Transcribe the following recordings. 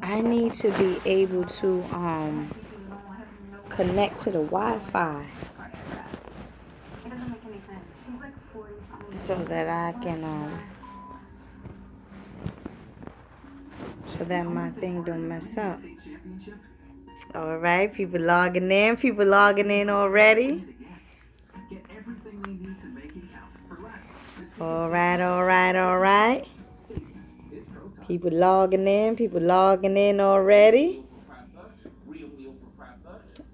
I need to be able to connect to the Wi-Fi so that I can so that my thing don't mess up. All right, people logging in already. All right, all right, all right. People logging in already.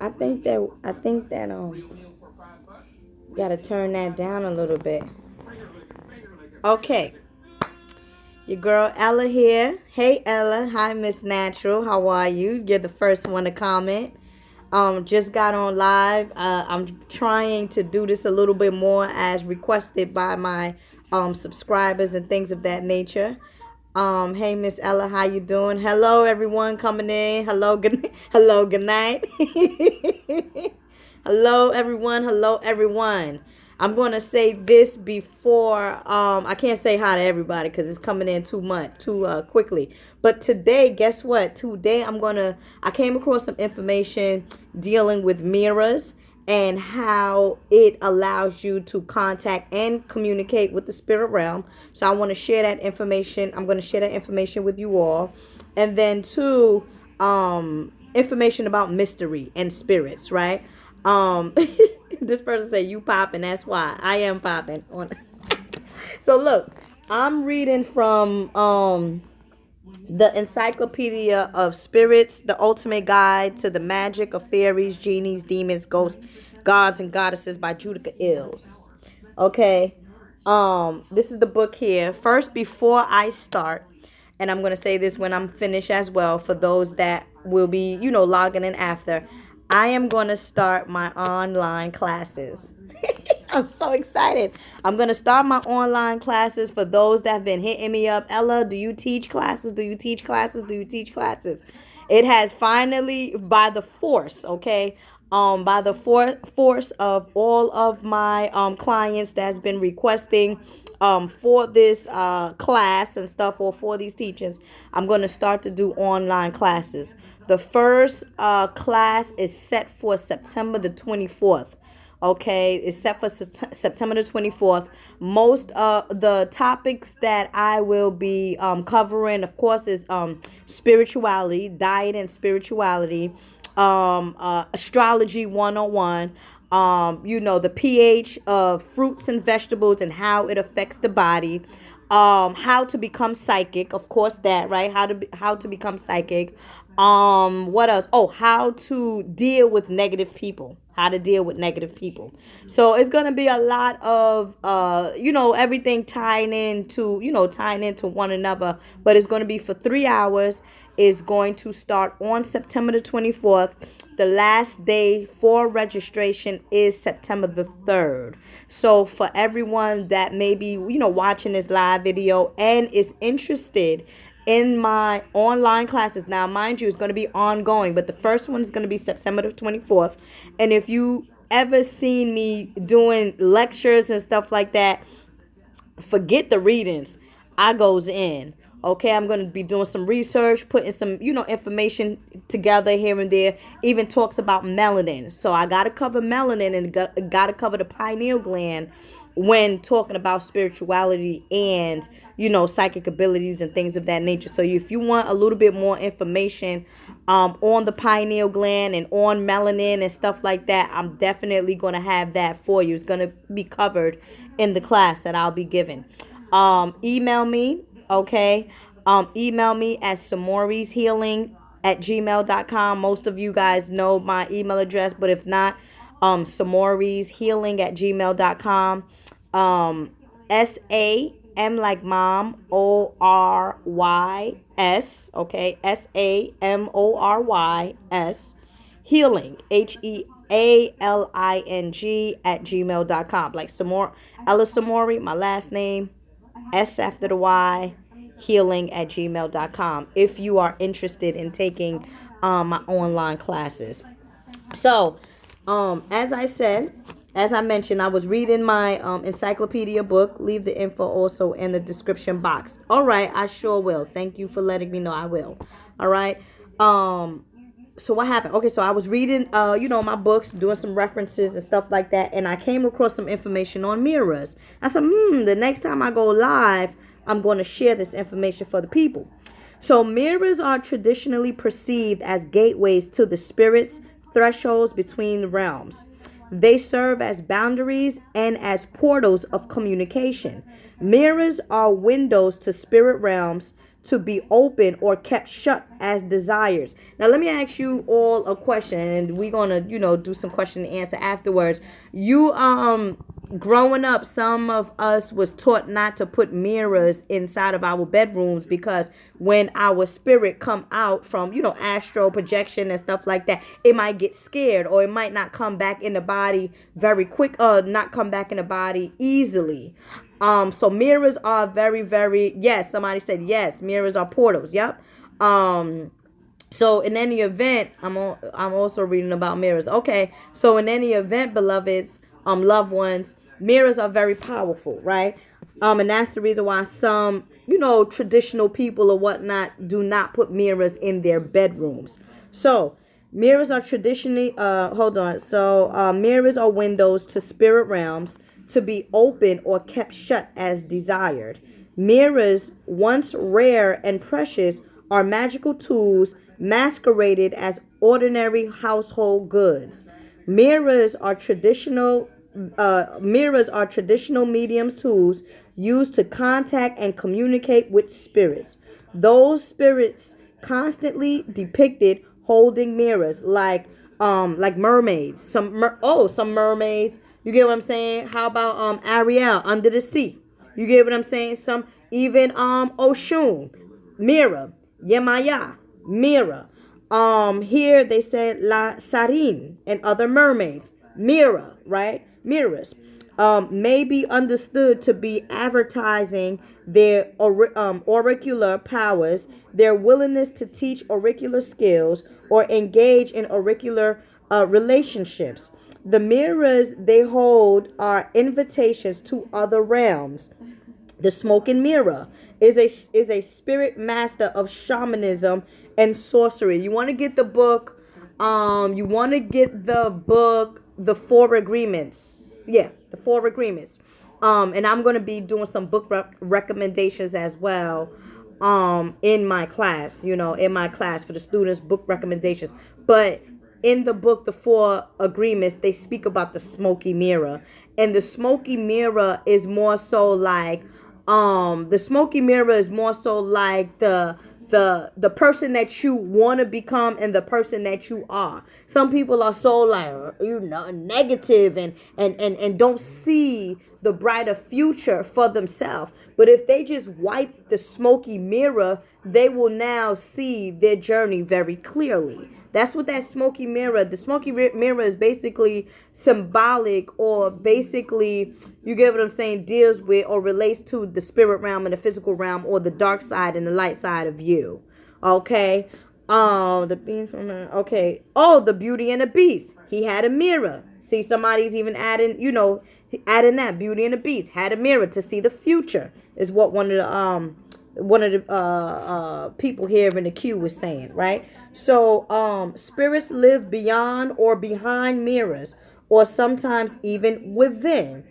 I think that gotta turn that down a little bit. Okay. Your girl Ella here. Hey Ella. Hi Miss Natural. How are you? You're the first one to comment. Just got on live. I'm trying to do this a little bit more as requested by my subscribers and things of that nature. Hey Miss Ella, how you doing? Hello everyone coming in. Hello, good hello, good night. Hello everyone. Hello everyone. I'm gonna say this before I can't say hi to everybody because it's coming in too quickly. But today, guess what? Today I came across some information dealing with mirrors and how it allows you to contact and communicate with the spirit realm. So I want to share that information. I'm going to share that information with you all. And then two, information about mystery and spirits, right? Um, this person said you popping. That's why I am popping. So look, I'm reading from the Encyclopedia of Spirits, the ultimate guide to the magic of fairies, genies, demons, ghosts, gods, and goddesses by Judica Ills. Okay. This is the book here. First, before I start, and I'm gonna say this when I'm finished as well, for those that will be, logging in after, I am gonna start my online classes. I'm so excited. I'm going to start my online classes for those that have been hitting me up. Ella, do you teach classes? Do you teach classes? Do you teach classes? It has finally, by the force, okay? By the force of all of my clients that's been requesting for this class and stuff, or for these teachings, I'm going to start to do online classes. The first class is set for September the 24th. Okay, it's set for September the 24th. Most of the topics that I will be covering, of course, is spirituality, diet and spirituality, astrology 101, the pH of fruits and vegetables and how it affects the body, how to become psychic, of course, that, right? How to become psychic. What else? Oh, how to deal with negative people. How to deal with negative people. So it's gonna be a lot of everything tying into one another. But it's gonna be for 3 hours. Is going to start on September the 24th. The last day for registration is September the 3rd. So for everyone that may be, watching this live video and is interested in my online classes. Now, mind you, it's going to be ongoing, but the first one is going to be September the 24th. And if you ever seen me doing lectures and stuff like that, forget the readings. I goes in. Okay, I'm going to be doing some research, putting some, information together here and there. Even talks about melanin. So I got to cover melanin and got to cover the pineal gland when talking about spirituality and, psychic abilities and things of that nature. So if you want a little bit more information on the pineal gland and on melanin and stuff like that, I'm definitely going to have that for you. It's going to be covered in the class that I'll be giving. Email me, okay? Email me at samorishealing@gmail.com. Most of you guys know my email address, but if not, samorishealing@gmail.com. SAM like mom, ORYS, okay? SAMORYS, healing, HEALING at gmail.com. Ella Samori, my last name, S after the Y, healing@gmail.com, if you are interested in taking my online classes. So, as I said, as I mentioned, I was reading my encyclopedia book. Leave the info also in the description box. All right, I sure will. Thank you for letting me know. I will. All right. So what happened? Okay, so I was reading my books, doing some references and stuff like that, and I came across some information on mirrors. I said, the next time I go live, I'm going to share this information for the people. So mirrors are traditionally perceived as gateways to the spirits, thresholds between the realms. They serve as boundaries and as portals of communication. Mirrors are windows to spirit realms to be open or kept shut as desires. Now, let me ask you all a question, and we're gonna, do some question and answer afterwards. You, growing up, some of us was taught not to put mirrors inside of our bedrooms because when our spirit come out from, astral projection and stuff like that, it might get scared or it might not come back in the body very quick, not come back in the body easily. So mirrors are very, very, yes, somebody said yes, mirrors are portals. Yep. So in any event, I'm also reading about mirrors. Okay. So in any event, beloveds, loved ones, mirrors are very powerful, right? And that's the reason why some, traditional people or whatnot do not put mirrors in their bedrooms. So mirrors are traditionally, hold on. So mirrors are windows to spirit realms to be open or kept shut as desired. Mirrors, once rare and precious, are magical tools masqueraded as ordinary household goods. Mirrors are traditional mediums tools used to contact and communicate with spirits. Those spirits constantly depicted holding mirrors like mermaids. Some mermaids. You get what I'm saying? How about Ariel under the sea? You get what I'm saying? Some even Oshun, mirror, Yemaya, mirror. Here they said La Sarine and other mermaids, mirror, right? Mirrors. May be understood to be advertising their auricular powers, their willingness to teach auricular skills or engage in auricular relationships. The mirrors they hold are invitations to other realms. The smoking mirror is a spirit master of shamanism and sorcery. You want to get the book, The Four Agreements. Yeah, The Four Agreements. And I'm going to be doing some book recommendations as well in my class, for the students, book recommendations. But in the book, The Four Agreements, they speak about the smoky mirror. And the smoky mirror is more so like the person that you want to become and the person that you are. Some people are so like negative and don't see the brighter future for themselves. But if they just wipe the smoky mirror, they will now see their journey very clearly. That's what the smoky mirror is basically symbolic, or basically, you get what I'm saying, deals with or relates to the spirit realm and the physical realm, or the dark side and the light side of you. Okay. The Beauty and the Beast. He had a mirror. See, somebody's even adding that. Beauty and the Beast had a mirror to see the future, is what one of the people here in the queue was saying, right? So spirits live beyond or behind mirrors, or sometimes even within.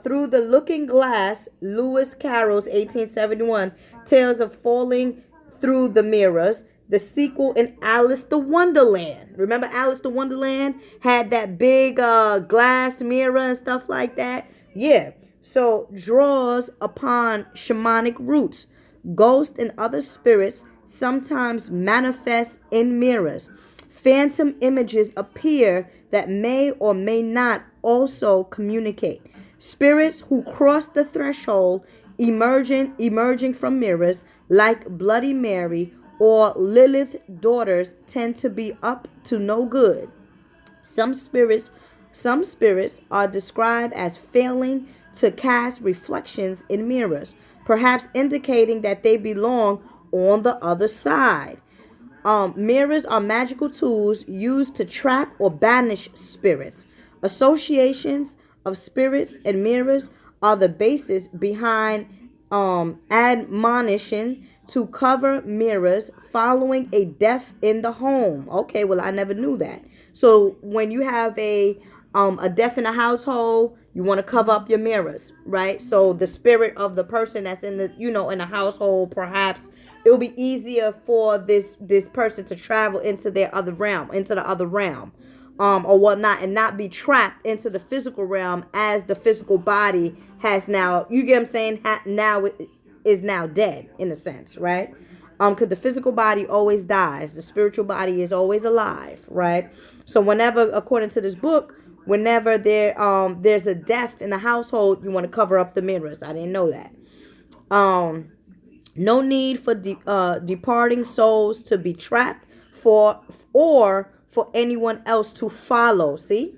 Through the Looking Glass, Lewis Carroll's 1871 tales of falling through the mirrors. The sequel in Alice the Wonderland. Remember Alice the Wonderland had that big glass mirror and stuff like that? Yeah. So draws upon shamanic roots. Ghosts and other spirits sometimes manifest in mirrors. Phantom images appear that may or may not also communicate. Spirits who cross the threshold, emerging from mirrors, like Bloody Mary or Lilith daughters, tend to be up to no good. Some spirits are described as failing to cast reflections in mirrors, perhaps indicating that they belong on the other side. Mirrors are magical tools used to trap or banish spirits. Associations of spirits and mirrors are the basis behind admonition to cover mirrors following a death in the home. Okay, well, I never knew that. So when you have a death in the household, you want to cover up your mirrors, right? So the spirit of the person that's in the in the household, perhaps it will be easier for this person to travel into their other realm, into the other realm, or whatnot, and not be trapped into the physical realm as the physical body has now. You get what I'm saying? Now it is now dead in a sense, right? Because the physical body always dies, the spiritual body is always alive, right? So whenever, according to this book, whenever there's a death in the household, you want to cover up the mirrors. I didn't know that. No need for departing souls to be trapped for or for anyone else to follow. See?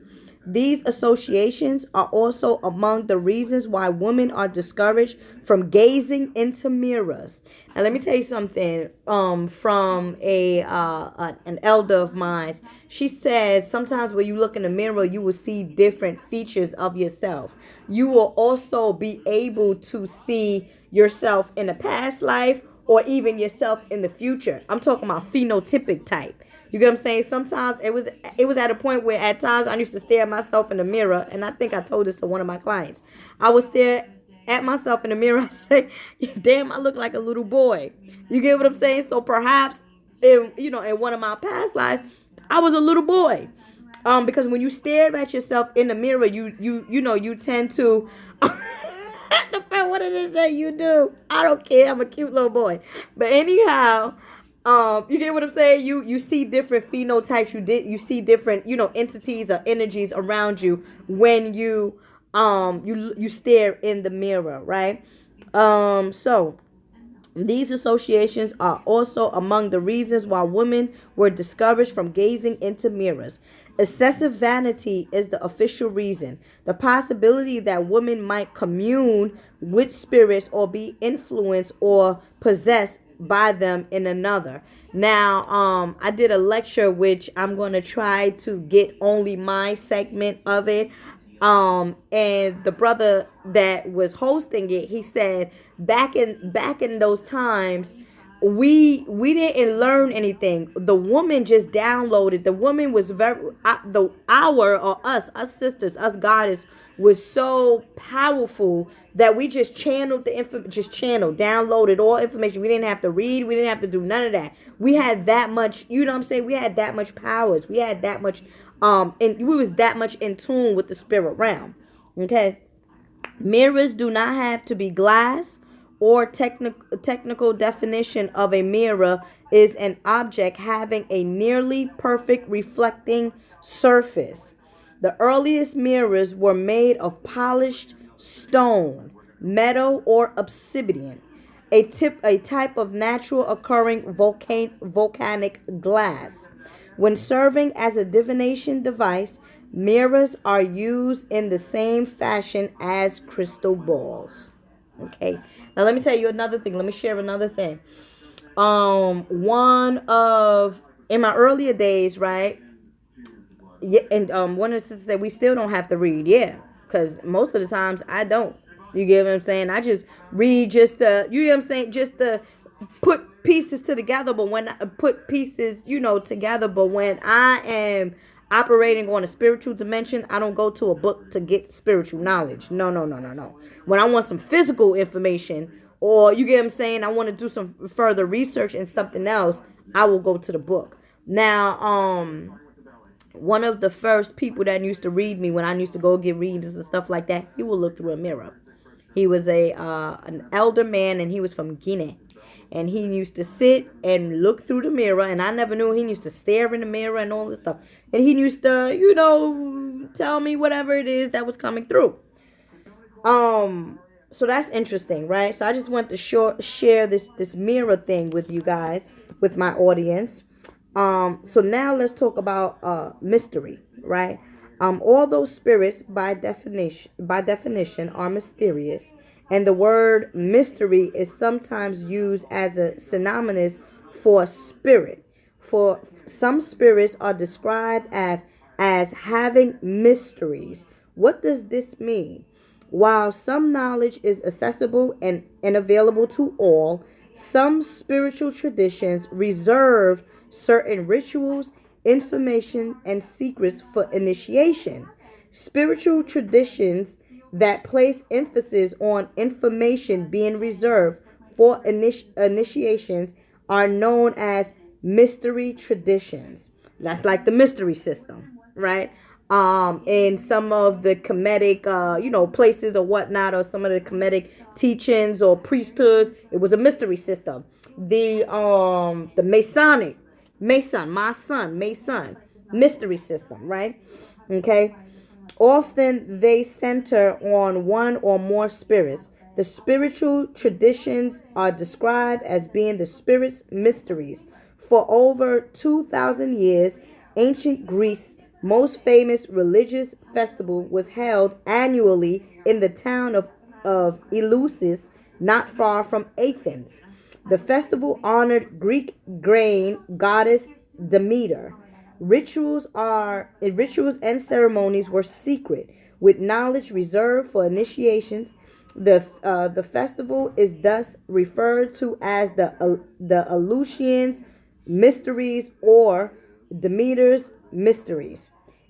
These associations are also among the reasons why women are discouraged from gazing into mirrors. Now, let me tell you something. From an elder of mine, she said sometimes when you look in the mirror, you will see different features of yourself. You will also be able to see yourself in a past life or even yourself in the future. I'm talking about phenotypic type. You get what I'm saying? Sometimes it was at a point where at times I used to stare at myself in the mirror, and I think I told this to one of my clients. I would stare at myself in the mirror. I say, "Damn, I look like a little boy." You get what I'm saying? So perhaps in one of my past lives, I was a little boy. Because when you stare at yourself in the mirror, you tend to what does it say you do? I don't care. I'm a cute little boy. But anyhow, you get what I'm saying? You see different phenotypes. You see different entities or energies around you when you stare in the mirror, right? So these associations are also among the reasons why women were discouraged from gazing into mirrors. Excessive vanity is the official reason. The possibility that women might commune with spirits or be influenced or possessed by them in another. Now, I did a lecture which I'm going to try to get only my segment of it. And the brother that was hosting it, he said back in those times, we didn't learn anything. The woman just downloaded. The woman was very the our or us sisters, us goddess was so powerful that we just channeled the info, just channeled, downloaded all information. We didn't have to read. We didn't have to do none of that. We had that much. You know what I'm saying? We had that much powers. We had that much. And we was that much in tune with the spirit realm. Okay. Mirrors do not have to be glass, or technical definition of a mirror is an object having a nearly perfect reflecting surface. The earliest mirrors were made of polished stone, metal, or obsidian, a type of natural occurring volcanic glass. When serving as a divination device, mirrors are used in the same fashion as crystal balls. Okay. Now let me tell you another thing. Let me share another thing. One of in my earlier days, right? Yeah, and one of the sisters said we still don't have to read. Yeah, because most of the times I don't. You get what I'm saying? I just read just the, you get what I'm saying, just the put pieces to together. But when I put pieces, together. But when I am operating on a spiritual dimension, I don't go to a book to get spiritual knowledge. No, no, no, no, no. When I want some physical information, or you get what I'm saying, I want to do some further research in something else, I will go to the book. Now, one of the first people that used to read me when I used to go get readings and stuff like that, he would look through a mirror. He was an elder man, and he was from Guinea. And he used to sit and look through the mirror, and I never knew. He used to stare in the mirror and all this stuff. And he used to, tell me whatever it is that was coming through. So that's interesting, right? So I just want to share this mirror thing with you guys, with my audience. So now let's talk about mystery, right? All those spirits by definition are mysterious, and the word mystery is sometimes used as a synonymous for spirit. For some spirits are described as having mysteries. What does this mean? While some knowledge is accessible and available to all, some spiritual traditions reserve certain rituals, information, and secrets for initiation. Spiritual traditions that place emphasis on information being reserved for initiations are known as mystery traditions. That's like the mystery system, right? In some of the Kemetic, places or whatnot, or some of the Kemetic teachings or priesthoods, it was a mystery system. The Mason, mystery system, right? Okay. Often they center on one or more spirits. The spiritual traditions are described as being the spirit's mysteries. For over 2,000 years, ancient Greece's most famous religious festival was held annually in the town of Eleusis, not far from Athens. The festival honored Greek grain goddess Demeter. Rituals and ceremonies were secret, with knowledge reserved for initiations. The festival is thus referred to as the Eleusinian mysteries or Demeter's mysteries.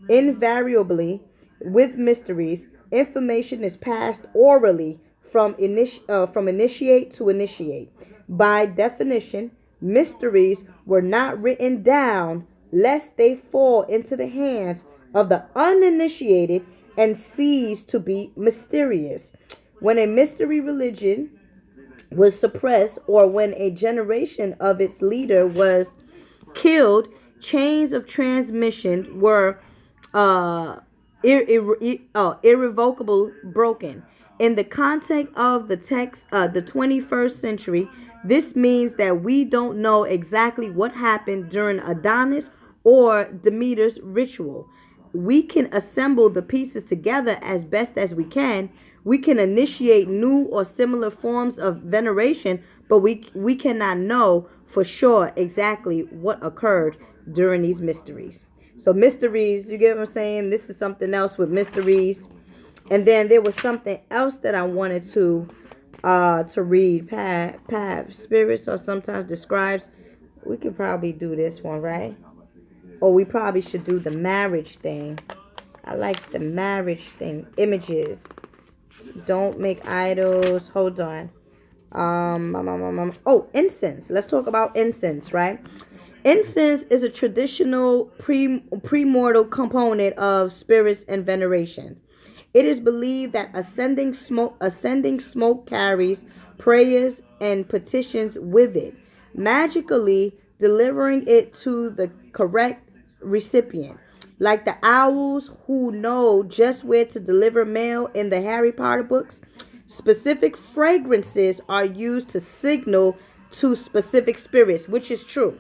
Invariably, with mysteries, information is passed orally from initiate to initiate. By definition, mysteries were not written down lest they fall into the hands of the uninitiated and cease to be mysterious. When a mystery religion was suppressed or when a generation of its leader was killed, chains of transmission were uh, irrevocable broken. In the context of the 21st century, this means that we don't know exactly what happened during Adonis or Demeter's ritual. We can assemble the pieces together as best as we can. We can initiate new or similar forms of veneration, but we cannot know for sure exactly what occurred during these mysteries. So mysteries, you get what I'm saying? This is something else with mysteries. And then there was something else that I wanted to read. Path spirits or sometimes describes. We could probably do this one, right? Or we probably should do the marriage thing. I like the marriage thing. Images. Don't make idols. Hold on. Oh, incense. Let's talk about incense, right? Incense is a traditional premortal component of spirits and veneration. It is believed that ascending smoke carries prayers and petitions with it, magically delivering it to the correct recipient. Like the owls who know just where to deliver mail in the Harry Potter books, specific fragrances are used to signal to specific spirits, which is true.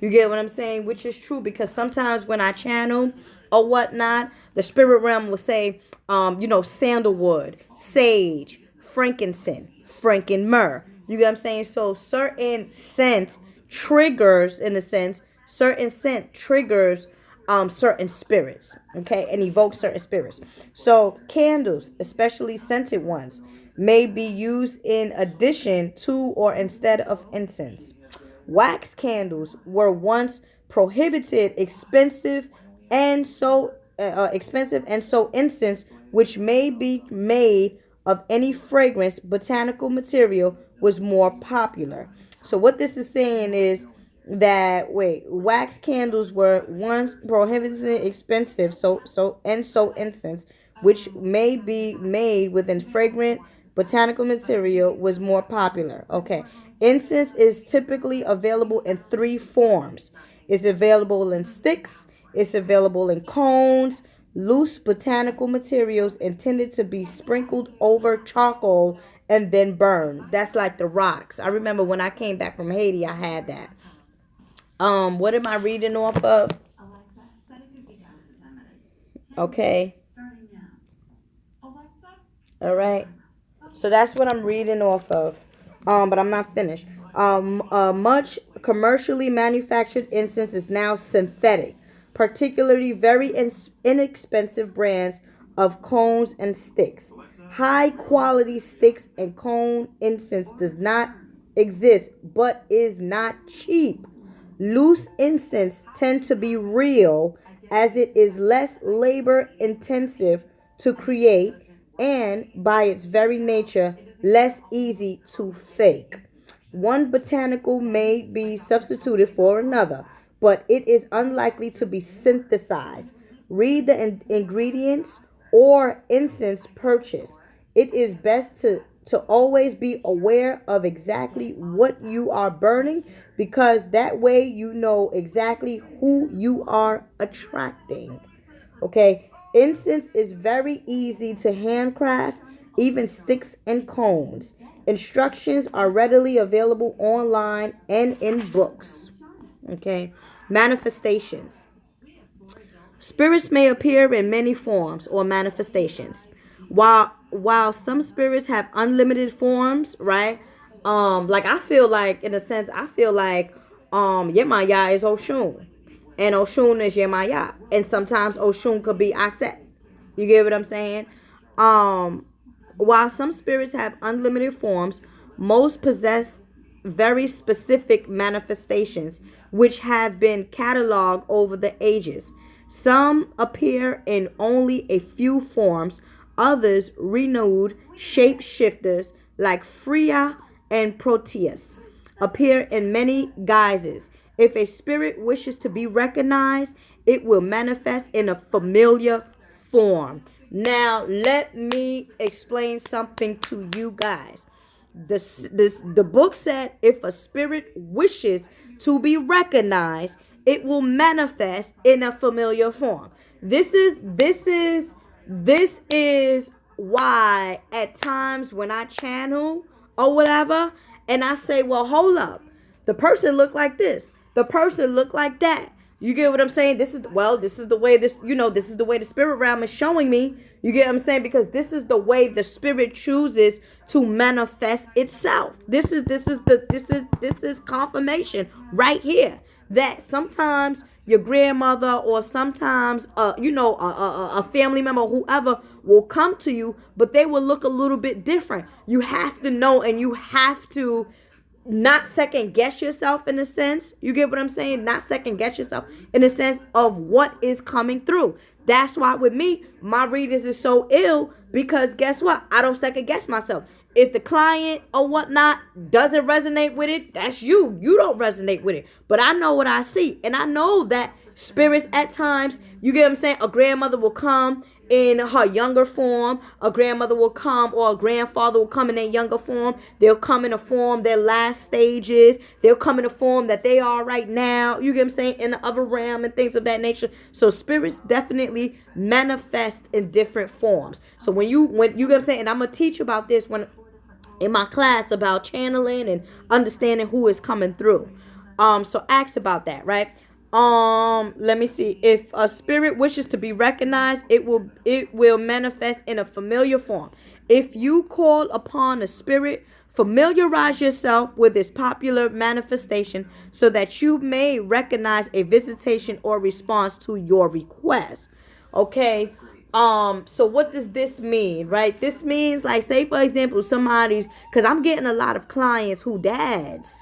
You get what I'm saying? Which is true because sometimes when I channel or whatnot, the spirit realm will say, sandalwood, sage, frankincense, frankenmyrrh. You get what I'm saying? So certain scent triggers, in a sense, certain scent triggers certain spirits, okay, and evoke certain spirits. So candles, especially scented ones, may be used in addition to or instead of incense. Wax candles were once prohibited, expensive and so incense, which may be made of any fragrance botanical material, was more popular. So what this is saying is that wax candles were once prohibited, expensive, so incense, which may be made within fragrant botanical material, was more popular. Okay. Incense is typically available in three forms. It's available in sticks, it's available in cones, loose botanical materials intended to be sprinkled over charcoal and then burned. That's like the rocks. I remember when I came back from Haiti, I had that. What am I reading off of? Okay. All right. So that's what I'm reading off of. But I'm not finished. Much commercially manufactured incense is now synthetic. particularly very inexpensive brands of cones and sticks. High quality sticks and cone incense does not exist but is not cheap. Loose incense tend to be real as it is less labor intensive to create and by its very nature less easy to fake. One botanical may be substituted for another, but it is unlikely to be synthesized. Read the ingredients or incense purchase. It is best to always be aware of exactly what you are burning because that way you know exactly who you are attracting. Okay, incense is very easy to handcraft, even sticks and cones. Instructions are readily available online and in books. Okay, manifestations. Spirits may appear in many forms or manifestations. While some spirits have unlimited forms, right? Like I feel like in a sense, I feel like Yemaya is Oshun. And Oshun is Yemaya. And sometimes Oshun could be Aset. You get what I'm saying? Um while some spirits have unlimited forms, most possess very specific manifestations which have been cataloged over the ages. Some appear in only a few forms, others renewed shapeshifters like Freya and Proteus appear in many guises. If a spirit wishes to be recognized, it will manifest in a familiar form. Now, let me explain something to you guys. The book said if a spirit wishes to be recognized, it will manifest in a familiar form. This is why at times when I channel or whatever and I say, well, hold up, the person looked like this, the person looked like that. You get what I'm saying? This is the way this is the way the spirit realm is showing me. You get what I'm saying? Because this is the way the spirit chooses to manifest itself. This is confirmation right here that sometimes your grandmother or sometimes a family member, whoever will come to you, but they will look a little bit different. You have to know and you have to not second guess yourself in a sense. You get what I'm saying? Not second guess yourself in a sense of what is coming through. That's why with me, my readers is so ill because guess what? I don't second guess myself. If the client or whatnot doesn't resonate with it, that's you. You don't resonate with it. But I know what I see. And I know that spirits at times, you get what I'm saying? A grandmother will come in her younger form. A grandmother will come or a grandfather will come in their younger form. They'll come in a form, their last stages. They'll come in a form that they are right now. You get what I'm saying? In the other realm and things of that nature. So spirits definitely manifest in different forms. So when you get what I'm saying, and I'm going to teach about this when in my class about channeling and understanding who is coming through. So ask about that, right? Let me see. If a spirit wishes to be recognized, it will manifest in a familiar form. If you call upon a spirit, familiarize yourself with its popular manifestation so that you may recognize a visitation or response to your request. Okay. So what does this mean, right? This means, like, say for example, somebody's, because I'm getting a lot of clients who dads.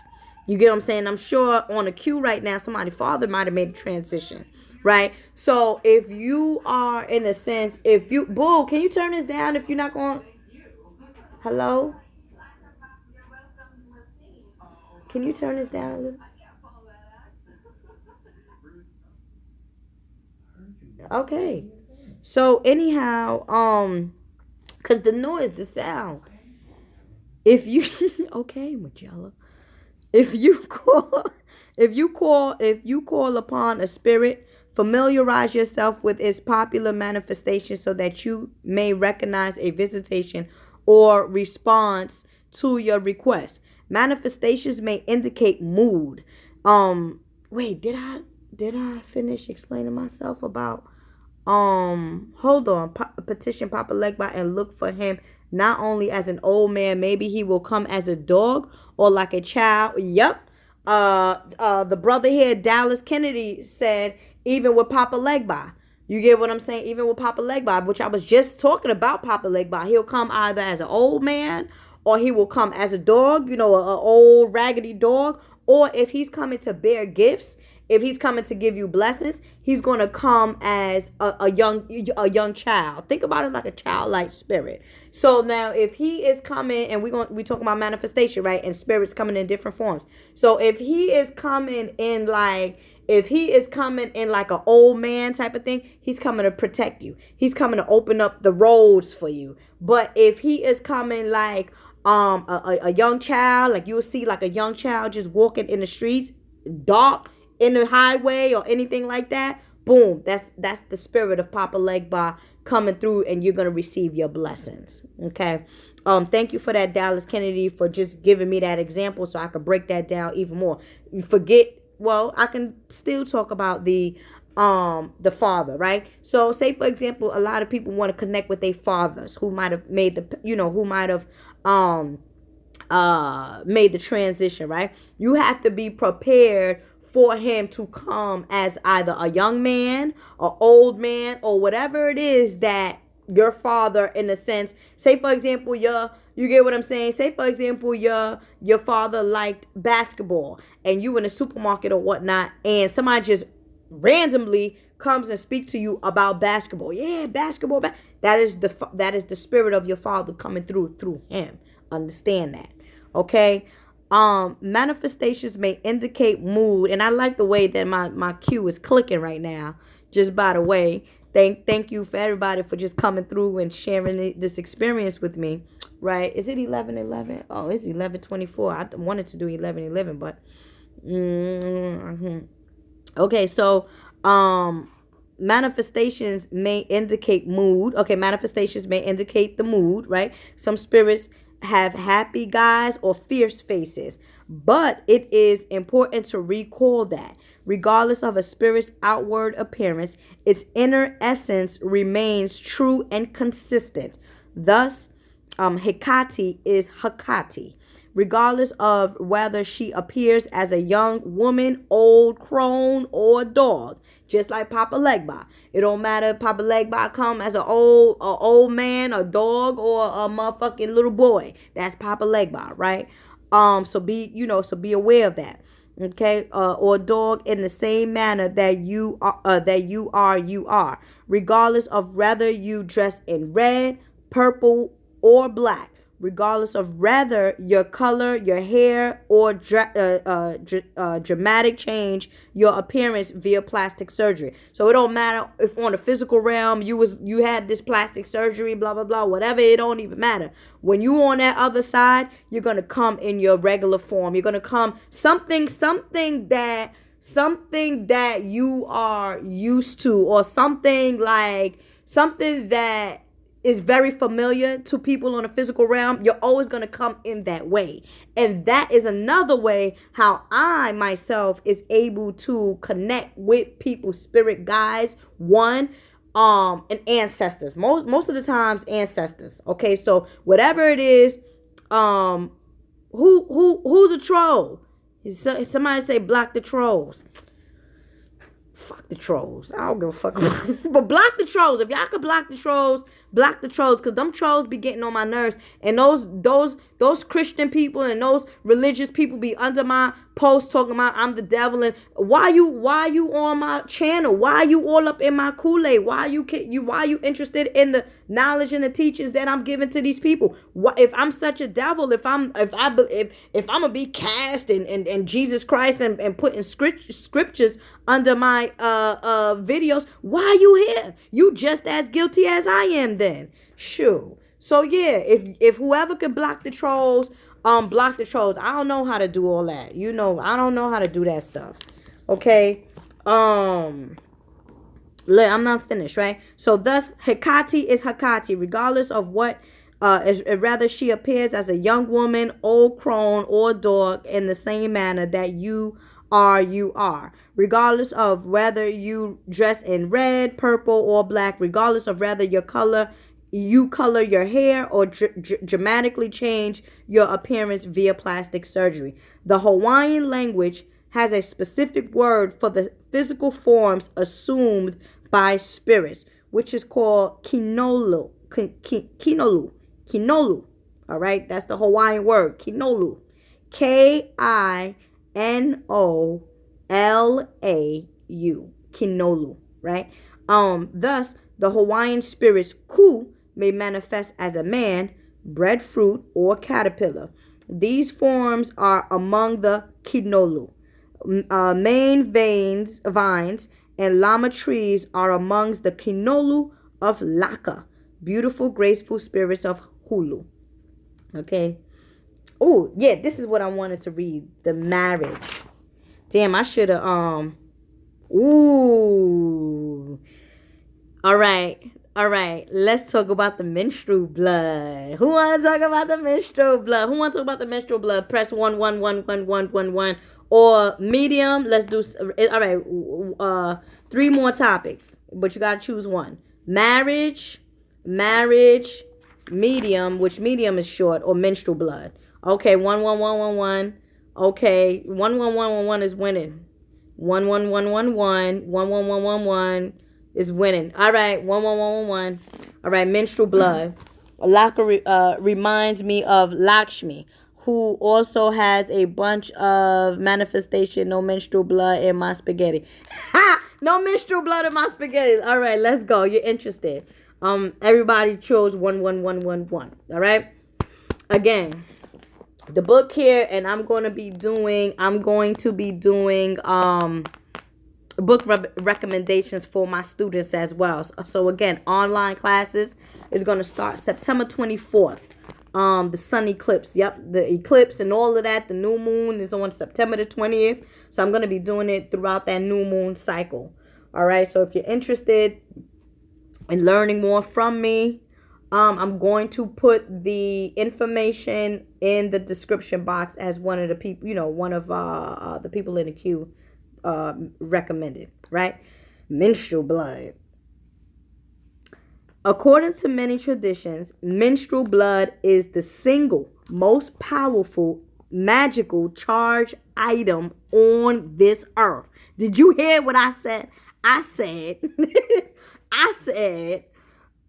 You get what I'm saying? I'm sure on a queue right now, somebody's father might have made a transition, right? So if you are, in a sense, if you, Boo, can you turn this down if you're not going, hello? Can you turn this down a little? Okay. So anyhow, because the noise, the sound, if you, okay, Magella. If you call if you call upon a spirit, familiarize yourself with its popular manifestation so that you may recognize a visitation or response to your request. Manifestations may indicate mood. Wait, did I finish explaining myself about hold on. Petition Papa Legba and look for him not only as an old man, maybe he will come as a dog or like a child. Yep. The brother here, Dallas Kennedy, said even with Papa Legba. You get what I'm saying? Even with Papa Legba, which I was just talking about Papa Legba, he'll come either as an old man or he will come as a dog, an old raggedy dog. Or if he's coming to bear gifts, if he's coming to give you blessings, he's going to come as a young child. Think about it like a childlike spirit. So now if he is coming, and we talk about manifestation, right? And spirits coming in different forms. So if he is coming in like an old man type of thing, he's coming to protect you. He's coming to open up the roads for you. But if he is coming like a young child, like you'll see like a young child just walking in the streets, dark, in the highway or anything like that, boom, that's the spirit of Papa Legba coming through, and you're going to receive your blessings. Okay. Thank you for that, Dallas Kennedy, for just giving me that example so I could break that down even more. I can still talk about the father, right? So say for example, a lot of people want to connect with their fathers who might have made made the transition, right? You have to be prepared for him to come as either a young man, or old man, or whatever it is that your father, in a sense, say for example, you get what I'm saying? Say for example, your father liked basketball, and you in a supermarket or whatnot, and somebody just randomly comes and speak to you about basketball. Yeah, basketball. That is the spirit of your father coming through him. Understand that. Okay. Manifestations may indicate mood, and I like the way that my cue is clicking right now. Just by the way, thank you for everybody for just coming through and sharing this experience with me. Right? Is it 11:11? Oh, it's 11:24. I wanted to do 11:11, but okay. So, manifestations may indicate mood. Okay, manifestations may indicate the mood. Right? Some spirits have happy guys or fierce faces, but it is important to recall that regardless of a spirit's outward appearance, its inner essence remains true and consistent. Thus, Hecate is Hecate, regardless of whether she appears as a young woman, old crone, or dog. Just like Papa Legba. It don't matter if Papa Legba come as an old man, a dog, or a motherfucking little boy. That's Papa Legba, right? So be aware of that. Okay, or dog, in the same manner that you are, regardless of whether you dress in red, purple, or black, regardless of whether your color, your hair, or dramatic change your appearance via plastic surgery. So it don't matter if on the physical realm you had this plastic surgery, blah blah blah, whatever. It don't even matter. When you on that other side, you're gonna come in your regular form. You're gonna come something that you are used to, or something that is very familiar to people on a physical realm. You're always going to come in that way. And that is another way how I myself is able to connect with people, spirit guides, and ancestors. Most of the times ancestors. Okay, so whatever it is, who's a troll? Somebody say block the trolls. Fuck the trolls. I don't give a fuck. But block the trolls. If y'all could block the trolls, because them trolls be getting on my nerves. And those Christian people and those religious people be under my post talking about I'm the devil. And why you on my channel? Why you all up in my Kool-Aid? Why you interested in the knowledge and the teachings that I'm giving to these people? If I'm such a devil, if I'm gonna be cast in Jesus Christ and putting scriptures under my videos, why you here? You just as guilty as I am then. Sure. So yeah, if whoever can block the trolls, block the trolls. I don't know how to do all that. I don't know how to do that stuff. Okay. I'm not finished, right? So thus Hecate is Hecate, regardless of what rather she appears as a young woman, old crone, or dog, in the same manner that you are, regardless of whether you dress in red, purple, or black, regardless of whether you color your hair or dramatically change your appearance via plastic surgery. The Hawaiian language has a specific word for the physical forms assumed by spirits, which is called kinolu. Kinolu. Kinolu. All right, that's the Hawaiian word, kinolu. Kinolu. Kinolu, right? Thus, the Hawaiian spirits ku may manifest as a man, breadfruit, or caterpillar. These forms are among the kinolu. Main vines, and lama trees are amongst the kinolu of Laka, beautiful, graceful spirits of Hulu. Okay. Oh, yeah, this is what I wanted to read. The marriage. Damn, I should have, ooh. All right. All right. Let's talk about the menstrual blood. Who wants to talk about the menstrual blood? Who wants to talk about the menstrual blood? Press 1 1 1 1 1 1 1. Or medium. Let's do, all right. 3 more topics, but you got to choose one. Marriage, medium, which medium is short, or menstrual blood. Okay, 1 1 1 1 1. Okay, 1 1 1 1 1 is winning. 1 1 1 1 1 1 is winning. All right, 1 1 1 1 1. All right, menstrual blood. Alaka reminds me of Lakshmi, who also has a bunch of manifestation. No menstrual blood in my spaghetti. Ha! No menstrual blood in my spaghetti. All right, let's go. You're interested. Everybody chose 1 1 1 1 1. All right. Again, the book here, and I'm going to be doing book recommendations for my students as well. So again, online classes is going to start September 24th. The sun eclipse, the eclipse and all of that, the new moon is on September the 20th. So I'm going to be doing it throughout that new moon cycle. All right, so if you're interested in learning more from me, I'm going to put the information in the description box as one of the people, one of the people in the queue recommended, right? Menstrual blood. According to many traditions, menstrual blood is the single most powerful magical charged item on this earth. Did you hear what I said? I said,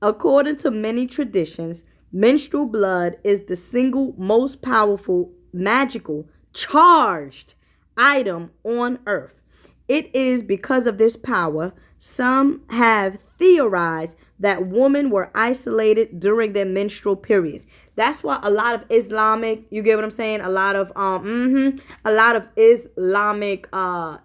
according to many traditions, menstrual blood is the single most powerful magical charged item on earth. It is because of this power, some have theorized that women were isolated during their menstrual periods. That's why a lot of Islamic, you get what I'm saying? A lot of Islamic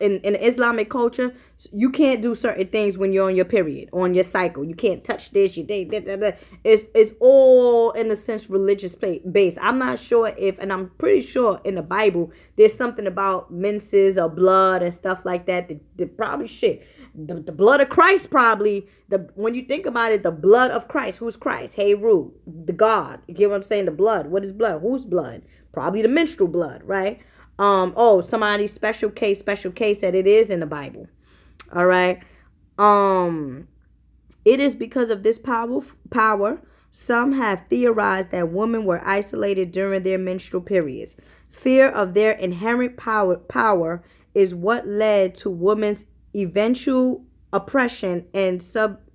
in Islamic culture, you can't do certain things when you're on your period, on your cycle. You can't touch this, it's all in a sense religious based. I'm not sure if, and I'm pretty sure in the Bible there's something about menses or blood and stuff like that. That probably shit. The blood of Christ, probably. When you think about it, the blood of Christ. Who's Christ? Hey, Ru, the God. You get what I'm saying? The blood. What is blood? Whose blood? Probably the menstrual blood, right? Somebody's special case said it is in the Bible. All right. It is because of this power. Some have theorized that women were isolated during their menstrual periods. Fear of their inherent power is what led to women's eventual oppression and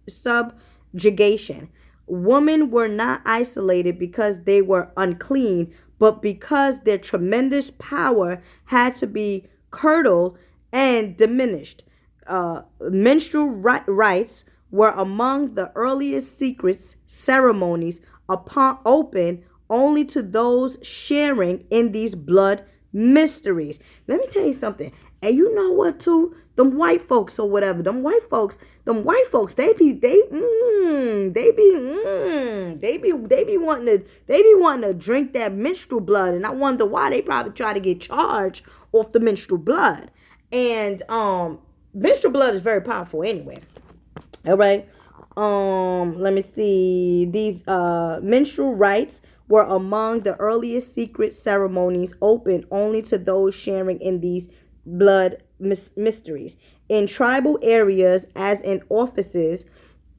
subjugation. Women were not isolated because they were unclean, but because their tremendous power had to be curtailed and diminished. Menstrual rites were among the earliest secret ceremonies open only to those sharing in these blood mysteries. Let me tell you something. And you know what too? Them white folks or whatever. Them white folks, they be wanting to drink that menstrual blood. And I wonder why. They probably try to get charged off the menstrual blood. And menstrual blood is very powerful anyway. All right. Let me see. These menstrual rites were among the earliest secret ceremonies open only to those sharing in these blood mysteries. In tribal areas, as in offices,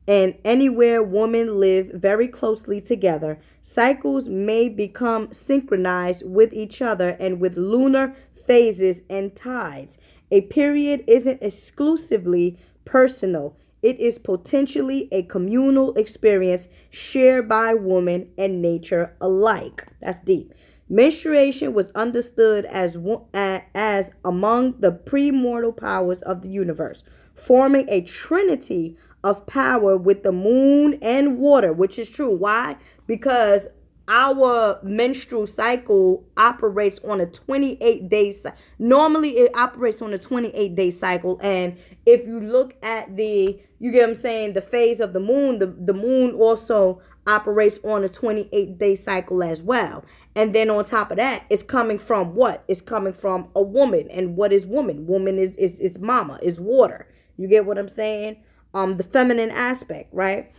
and anywhere women live very closely together, cycles may become synchronized with each other and with lunar phases, and tides. A period isn't exclusively personal. It is potentially a communal experience shared by woman and nature alike. That's deep. Menstruation was understood as among the premortal powers of the universe, forming a trinity of power with the moon and water, which is true. Why? Because our menstrual cycle operates on a 28-day cycle. Normally it operates on a 28-day cycle. And if you look at you get what I'm saying, the phase of the moon also operates on a 28-day cycle as well. And then on top of that, it's coming from what? It's coming from a woman. And what is woman? Woman is mama, is water. You get what I'm saying? The feminine aspect, right?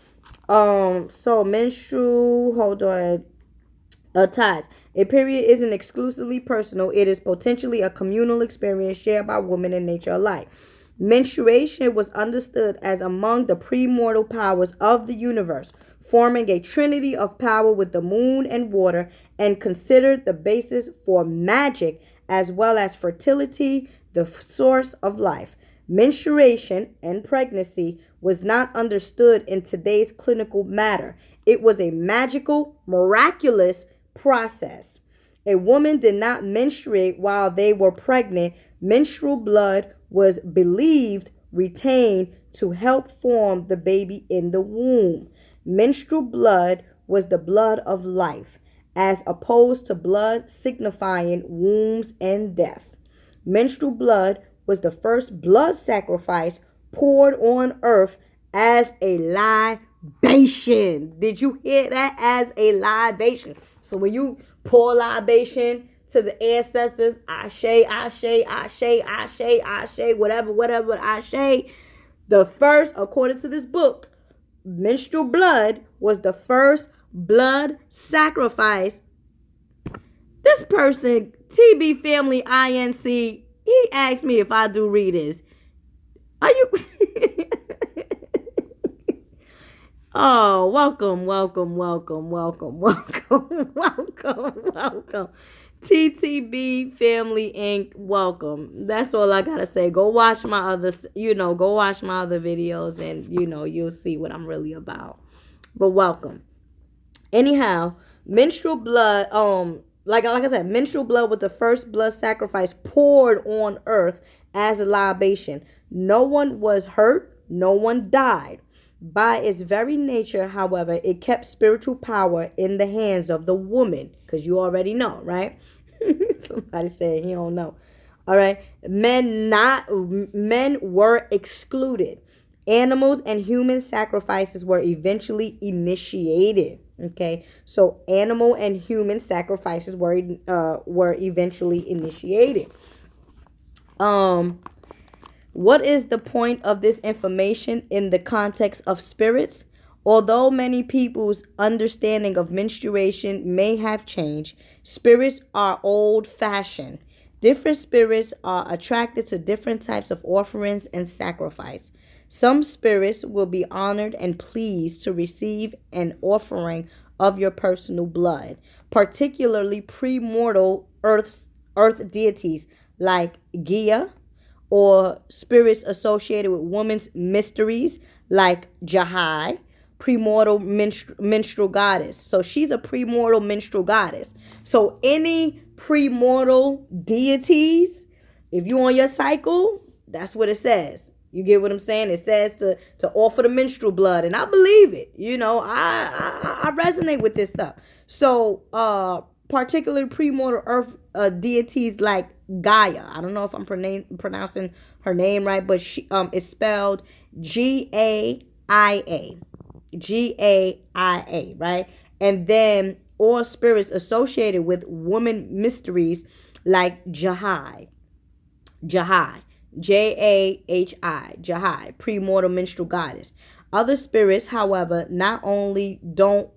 So menstrual, hold on, tides. A period isn't exclusively personal. It is potentially a communal experience shared by women and nature alike. Menstruation was understood as among the premortal powers of the universe, forming a trinity of power with the moon and water, and considered the basis for magic as well as fertility, the source of life. Menstruation and pregnancy was not understood in today's clinical matter. It was a magical, miraculous process. A woman did not menstruate while they were pregnant. Menstrual blood was believed retained to help form the baby in the womb. Menstrual blood was the blood of life, as opposed to blood signifying wombs and death. Menstrual blood was the first blood sacrifice poured on earth as a libation. Did you hear that? As a libation. So when you pour libation to the ancestors, ashe, ashe, ashe, ashe, ashe, whatever, ashe. The first, according to this book, menstrual blood was the first blood sacrifice. This person, TB Family INC, he asked me if I do readings. Are you? Oh, welcome. TTB Family Inc. Welcome. That's all I gotta say. Go watch my other, go watch my other videos, and you'll see what I'm really about. But welcome. Anyhow, menstrual blood, like I said, menstrual blood was the first blood sacrifice poured on earth as a libation. No one was hurt, no one died. By its very nature, however, it kept spiritual power in the hands of the woman, because you already know, right? Somebody said he don't know. All right. Men were excluded. Animals and human sacrifices were eventually initiated. Okay, so animal and human sacrifices were eventually initiated. What is the point of this information in the context of spirits? Although many people's understanding of menstruation may have changed, spirits are old-fashioned. Different spirits are attracted to different types of offerings and sacrifice. Some spirits will be honored and pleased to receive an offering of your personal blood, particularly premortal earth deities like Gaia, or spirits associated with women's mysteries like Jahai, premortal menstrual goddess. So she's a premortal menstrual goddess. So any premortal deities, if you on your cycle, that's what it says. You get what I'm saying? It says to offer the menstrual blood, and I believe it. I resonate with this stuff. So particularly premortal earth deities like Gaia. I don't know if I'm pronouncing her name right, but she is spelled Gaia. Gaia, right? And then all spirits associated with woman mysteries like Jahai. Jahai, Jahai, premortal menstrual goddess. Other spirits, however, not only don't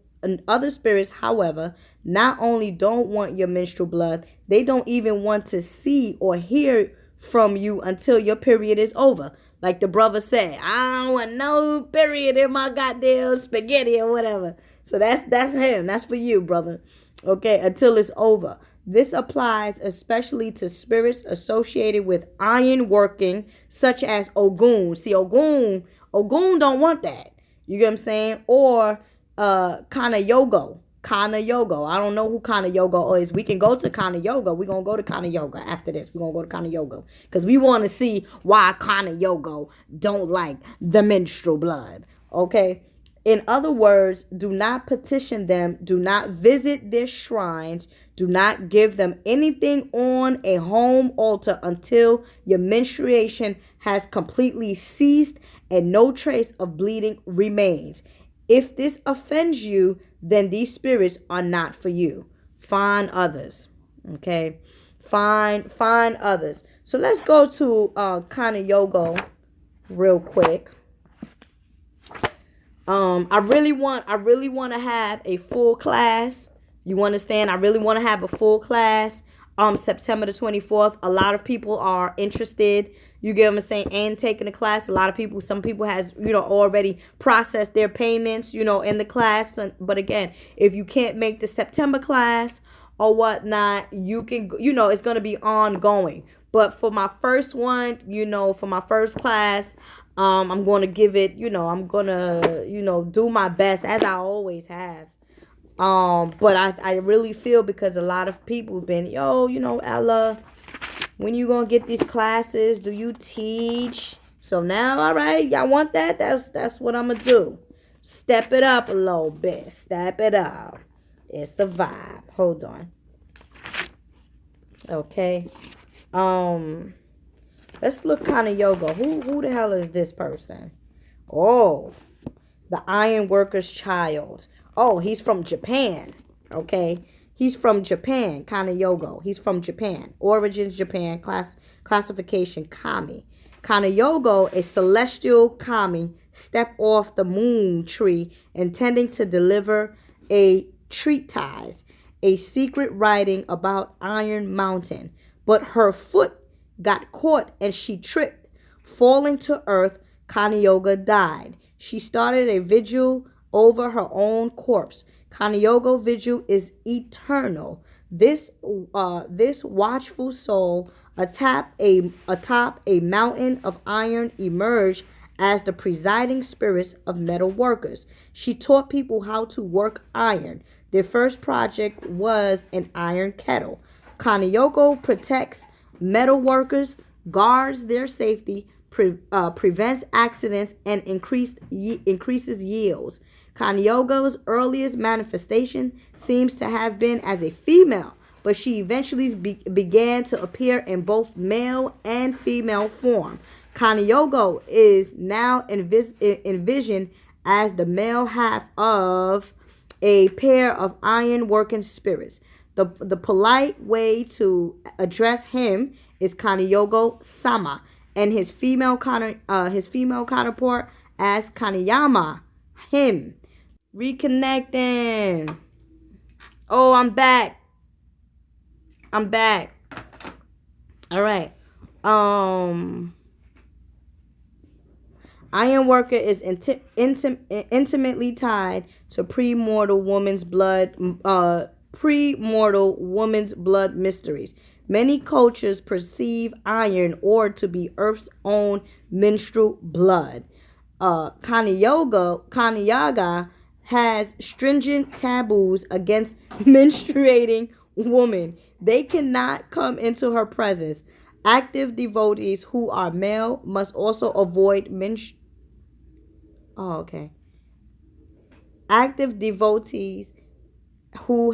want your menstrual blood, they don't even want to see or hear from you until your period is over. Like the brother said, I don't want no period in my goddamn spaghetti or whatever. So that's him. That's for you, brother. Okay, until it's over. This applies especially to spirits associated with iron working, such as Ogun. See, Ogun don't want that. You get what I'm saying? Or Kana Yogo. Kana Yoga. I don't know who Kana Yoga is. We can go to Kana Yoga. We're going to go to Kana Yoga after this. We're going to go to Kana Yoga. Because we want to see why Kana Yoga don't like the menstrual blood. Okay? In other words, do not petition them. Do not visit their shrines. Do not give them anything on a home altar until your menstruation has completely ceased and no trace of bleeding remains. If this offends you, then these spirits are not for you. Find others. Okay? Find others. So let's go to Kana Yoga real quick. I really want to have a full class. You understand? I really want to have a full class. September the 24th. A lot of people are interested. You get what I'm saying? And taking the class. A lot of people, some people has, already processed their payments, in the class. But again, if you can't make the September class or whatnot, you can, it's going to be ongoing. But for my first one, for my first class, I'm going to give it, I'm going to, do my best as I always have. But I really feel because a lot of people have been, Ella, when you going to get these classes? Do you teach? So now, all right, y'all want that? That's what I'm going to do. Step it up a little bit. Step it up. It's a vibe. Hold on. Okay. Let's look Kana Yoga. Who the hell is this person? Oh, the Iron Worker's Child. Oh, he's from Japan. Okay. He's from Japan. Kana Yoga. He's from Japan. Origins Japan. Classification Kami. Kana Yoga, a celestial kami, step off the moon tree intending to deliver a treatise, a secret writing about Iron Mountain. But her foot got caught and she tripped. Falling to earth, Kana Yoga died. She started a vigil over her own corpse. Kana Yoga vigil is eternal. This watchful soul atop a mountain of iron emerged as the presiding spirits of metal workers. She taught people how to work iron. Their first project was an iron kettle. Kana Yoga protects metal workers, guards their safety, prevents accidents, and increases yields. Kana Yoga's earliest manifestation seems to have been as a female, but she eventually began to appear in both male and female form. Kana Yoga is now envisioned as the male half of a pair of iron working spirits. The polite way to address him is Kana Yoga Sama, and his female counterpart as Kanayama, him. Reconnecting. Oh, I'm back. All right. Iron Worker is intimately tied to premortal woman's blood mysteries. Many cultures perceive iron ore to be Earth's own menstrual blood. Kana Yaga has stringent taboos against menstruating women. They cannot come into her presence. Active devotees who are male must also avoid Active devotees who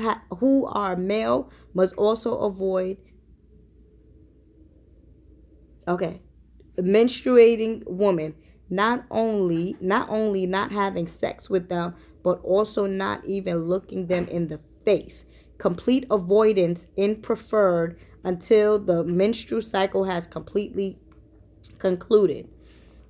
are male must also avoid menstruating women. Not only not having sex with them, but also not even looking them in the face. Complete avoidance is preferred until the menstrual cycle has completely concluded.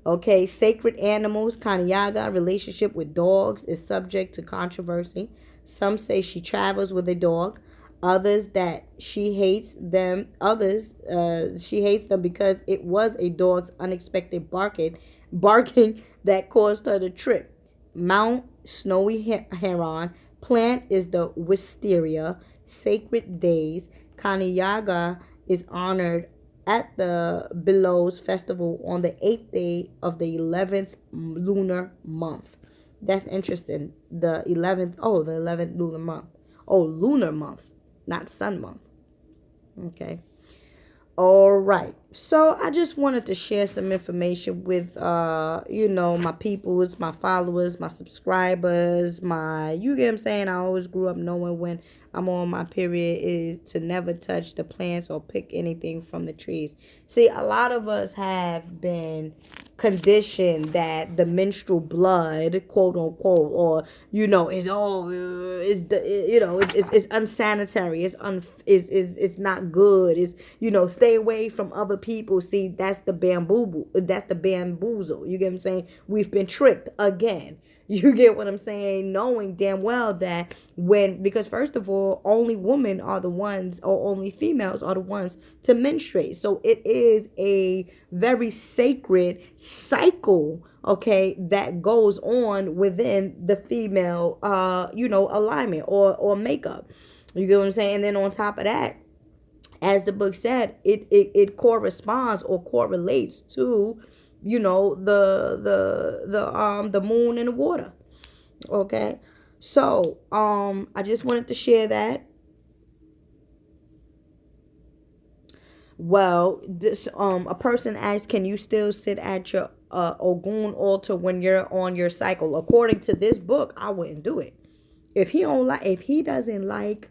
Okay, sacred animals. Kana Yaga relationship with dogs is subject to controversy. Some say she travels with a dog. Others that she hates them. She hates them because it was a dog's unexpected barking that caused her to trip. Mount Snowy Heron. Plant is the wisteria. Sacred days. Kaniyaga is honored at the Belows Festival on the 8th day of the 11th lunar month. That's interesting. The 11th, oh, the 11th lunar month. Oh, lunar month, not sun month. Okay. All right. So I just wanted to share some information with my peoples, my followers, my subscribers, you get what I'm saying? I always grew up knowing when I'm on my period is to never touch the plants or pick anything from the trees. See, a lot of us have been conditioned that the menstrual blood, quote unquote, or is is the it's unsanitary, it's not good, stay away from other people. See, that's the bamboozle. You get what I'm saying? We've been tricked again. You get what I'm saying? Knowing damn well that because first of all, only women are the ones, or only females are the ones to menstruate. So it is a very sacred cycle, okay, that goes on within the female, alignment or makeup. You get what I'm saying? And then on top of that, as the book said, it corresponds or correlates to the moon and the water. Okay. So I just wanted to share that. Well, this a person asked, can you still sit at your Ogun altar when you're on your cycle? According to this book, I wouldn't do it. If he doesn't like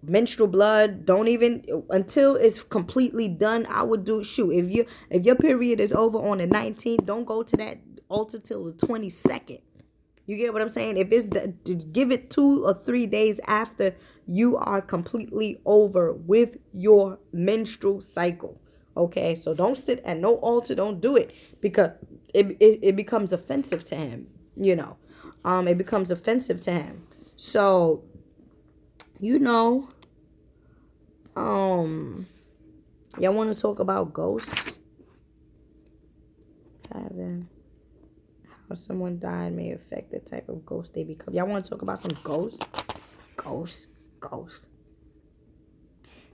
menstrual blood, don't even until it's completely done. I would do, shoot, if your period is over on the 19th, don't go to that altar till the 22nd. You get what I'm saying? If it's give it 2 or 3 days after you are completely over with your menstrual cycle. Okay, so don't sit at no altar. Don't do it, because it becomes offensive to him. It becomes offensive to him. So y'all want to talk about ghosts? Having how someone died may affect the type of ghost they become. Y'all want to talk about some ghosts? Ghosts.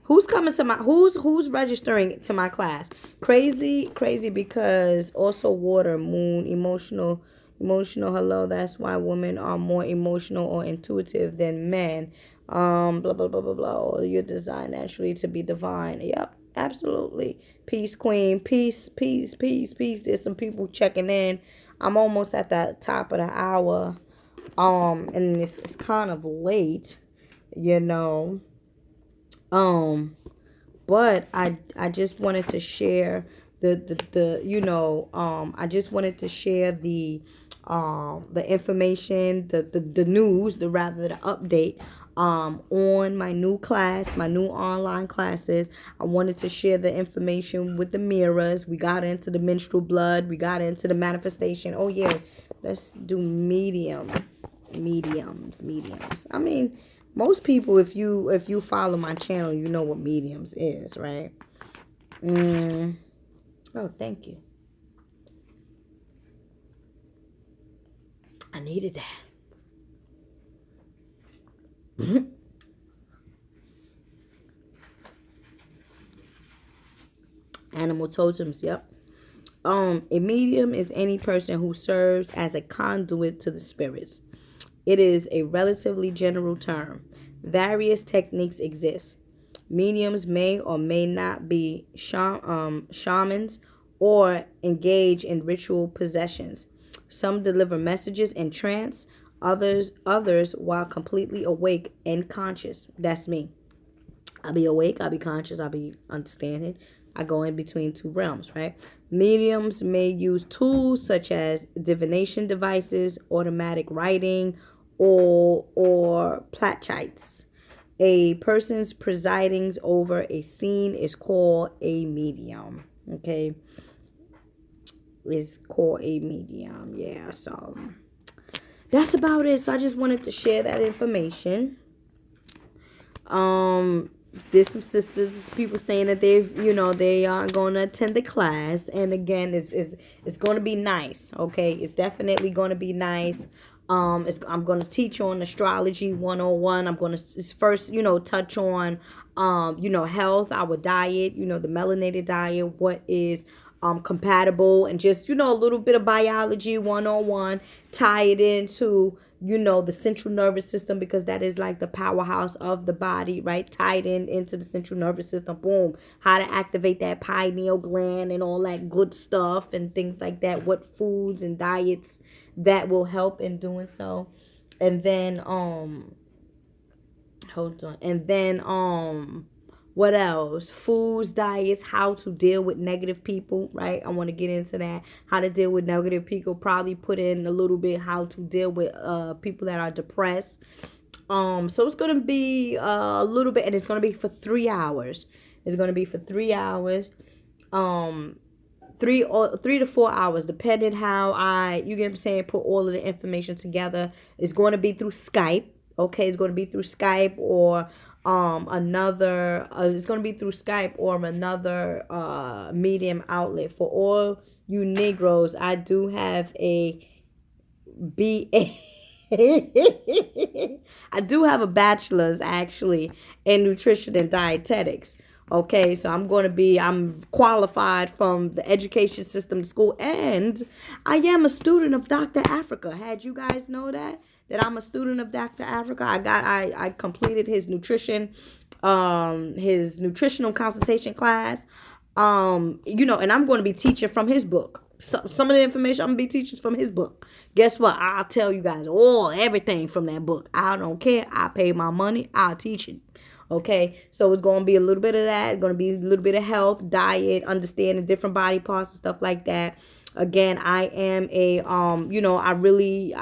Who's coming to who's registering to my class? Crazy, because also water, moon, emotional. Hello, that's why women are more emotional or intuitive than men. Blah blah blah blah blah. Or you're designed naturally to be divine. Yep, absolutely. Peace, queen. Peace. There's some people checking in. I'm almost at the top of the hour. And it's kind of late, but I just wanted to share I just wanted to share the information, the news, the update on my new class, my new online classes. I wanted to share the information with the mirrors. We got into the menstrual blood, we got into the manifestation. Oh yeah, let's do mediums. I mean, most people, if you follow my channel, you know what mediums is, right? Oh, thank you. I needed that. Animal totems, yep. A medium is any person who serves as a conduit to the spirits. It is a relatively general term. Various techniques exist. Mediums may or may not be shamans or engage in ritual possessions. Some deliver messages in trance, others while completely awake and conscious. That's me. I'll be awake, I'll be conscious, I'll be understanding. I go in between two realms, right? Mediums may use tools such as divination devices, automatic writing, or plachites. A person's presiding over a scene is called a medium. Okay, is called a medium. Yeah, so that's about it. So I just wanted to share that information. There's some sisters, people saying that they are going to attend the class, and again, it's going to be nice. Okay, it's definitely going to be nice. I'm going to teach on astrology 101. I'm going to first, touch on, health, our diet, the melanated diet, what is compatible, and just, a little bit of biology 101, tie it into, the central nervous system, because that is like the powerhouse of the body, right? Tied into the central nervous system. Boom. How to activate that pineal gland and all that good stuff and things like that. What foods and diets that will help in doing so. And then hold on. And then what else? Foods, diets, how to deal with negative people, right? I want to get into that. How to deal with negative people. Probably put in a little bit how to deal with people that are depressed. So it's gonna be a little bit, and it's gonna be for 3 hours. It's gonna be for 3 hours. Um, 3 to 4 hours, depending how you get what I'm saying, put all of the information together. It's going to be through Skype. Okay, it's going to be through Skype or another. It's going to be through Skype or another medium outlet. For all you Negroes, I do have a BA. I do have a bachelor's actually in nutrition and dietetics. Okay, so I'm qualified from the education system, school, and I am a student of Dr. Africa. Had you guys know that I'm a student of Dr. Africa? I completed his nutritional consultation class. And I'm going to be teaching from his book. Some of the information I'm going to be teaching from his book. Guess what? I'll tell you guys everything from that book. I don't care. I pay my money. I'll teach it. Okay, so it's going to be a little bit of that. It's going to be a little bit of health, diet, understanding different body parts and stuff like that. Again, I am I'm really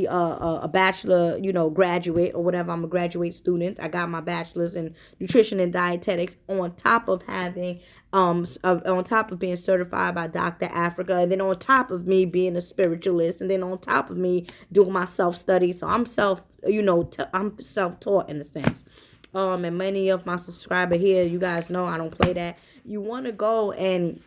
a bachelor, graduate or whatever. I'm a graduate student. I got my bachelor's in nutrition and dietetics on top of having, on top of being certified by Dr. Africa, and then on top of me being a spiritualist, and then on top of me doing my self-study. So I'm I'm self-taught in a sense. And many of my subscribers here, you guys know I don't play that. You want to go and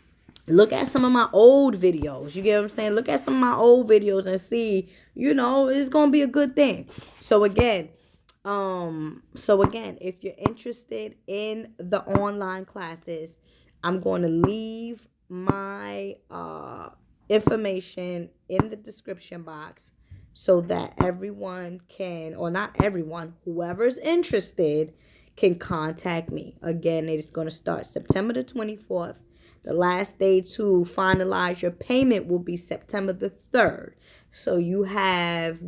look at some of my old videos. You get what I'm saying? Look at some of my old videos and see, it's going to be a good thing. So again, if you're interested in the online classes, I'm going to leave my information in the description box so that everyone can, or not everyone, whoever's interested can contact me. Again, it is going to start September the 24th. The last day to finalize your payment will be September the 3rd. So you have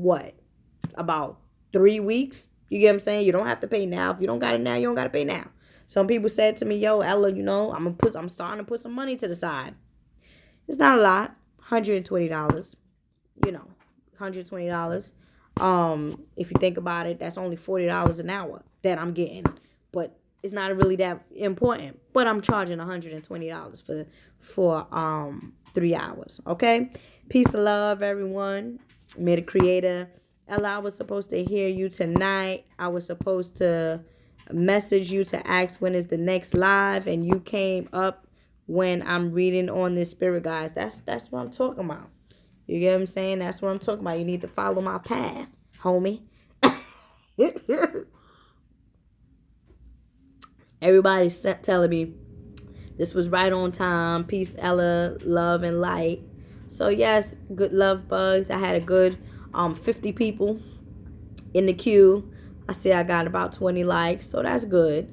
about 3 weeks. You get what I'm saying? You don't have to pay now. If you don't got it now, you don't got to pay now. Some people said to me, yo, Ella, I'm starting to put some money to the side. It's not a lot. $120. $120. If you think about it, that's only $40 an hour that I'm getting. But it's not really that important. But I'm charging $120 for 3 hours. Okay? Peace and love, everyone. May the Creator. Ella, I was supposed to hear you tonight. I was supposed to message you to ask when is the next live, and you came up when I'm reading on this spirit, guys. That's what I'm talking about. You get what I'm saying? That's what I'm talking about. You need to follow my path, homie. Everybody's telling me this was right on time. Peace, Ella, love, and light. So, yes, good love bugs. I had a good 50 people in the queue. I see I got about 20 likes, so that's good.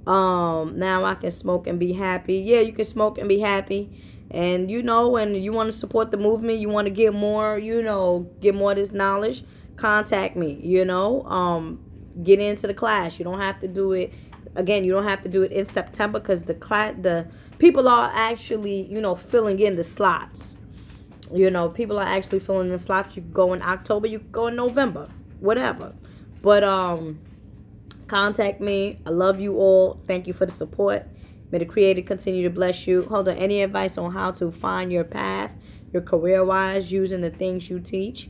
Now I can smoke and be happy. Yeah, you can smoke and be happy. And when you want to support the movement, you want to get more, get more of this knowledge, contact me, get into the class. You don't have to do it. Again, you don't have to do it in September because the people are actually, filling in the slots. People are actually filling in the slots. You can go in October, you can go in November, whatever. But contact me. I love you all. Thank you for the support. May the Creator continue to bless you. Hold on. Any advice on how to find your path, your career-wise, using the things you teach?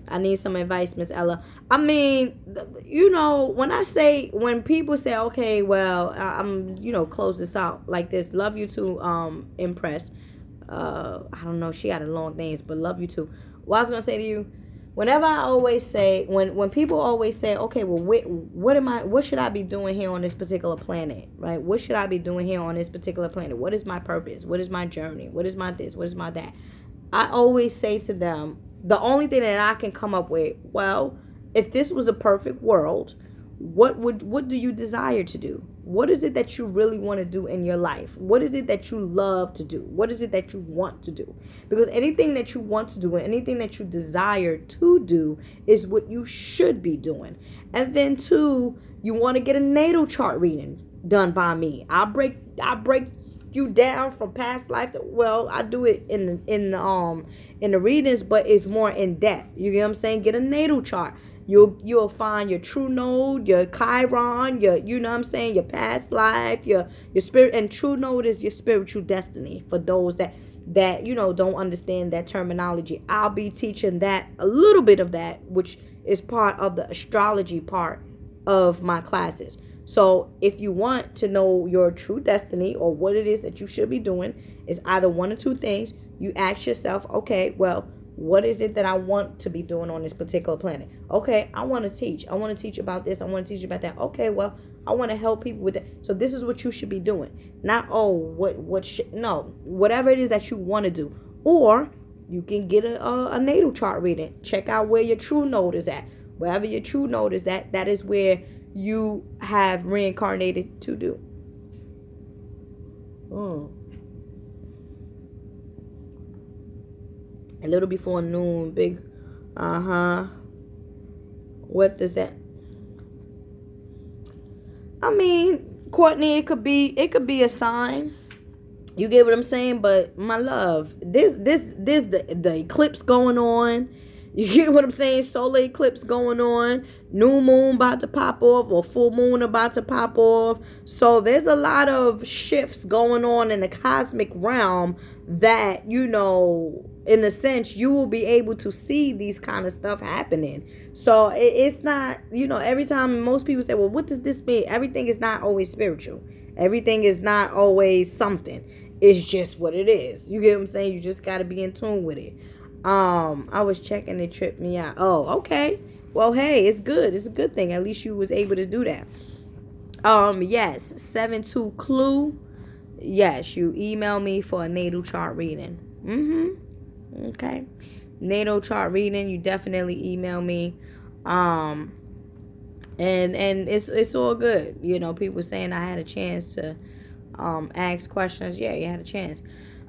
I need some advice, Miss Ella. I mean, when people say, okay, well, I'm, close this out like this. Love you to Impress. I don't know. She got a long names, but love you too. What I was going to say to you, whenever I always say, when people always say, okay, well, what should I be doing here on this particular planet, right? What should I be doing here on this particular planet? What is my purpose? What is my journey? What is my this? What is my that? I always say to them, the only thing that I can come up with, well, if this was a perfect world, what do you desire to do? What is it that you really want to do in your life? What is it that you love to do? What is it that you want to do? Because anything that you want to do and anything that you desire to do is what you should be doing. And then two, you want to get a natal chart reading done by me. I break you down from past life. Well, I do it in the readings, but it's more in depth. You get what I'm saying? Get a natal chart. You'll find your true node, your Chiron, your, you know what I'm saying, your past life, your spirit. And true node is your spiritual destiny. For those that don't understand that terminology, I'll be teaching that, a little bit of that, which is part of the astrology part of my classes. So if you want to know your true destiny or what it is that you should be doing, it's either one or two things. You ask yourself, okay, well, what is it that I want to be doing on this particular planet? Okay, I want to teach. I want to teach about this. I want to teach about that. Okay, well, I want to help people with that. So this is what you should be doing. Not, no, whatever it is that you want to do. Or you can get a natal chart reading. Check out where your true node is at. Wherever your true node is at, that is where you have reincarnated to do. A little before noon, big, what does that? I mean, Courtney, it could be a sign. You get what I'm saying? But my love, this the eclipse going on. You get what I'm saying? Solar eclipse going on. New moon about to pop off, or full moon about to pop off. So there's a lot of shifts going on in the cosmic realm that, in a sense, you will be able to see these kind of stuff happening. So it's not, every time most people say, well, what does this mean? Everything is not always spiritual. Everything is not always something. It's just what it is. You get what I'm saying? You just got to be in tune with it. I was checking, it tripped me out. Oh, okay. Well, hey, it's good. It's a good thing. At least you was able to do that. Yes, 72 Clue. Yes, you email me for a natal chart reading. Okay. Natal chart reading, you definitely email me. And it's all good. People saying I had a chance to ask questions. Yeah, you had a chance.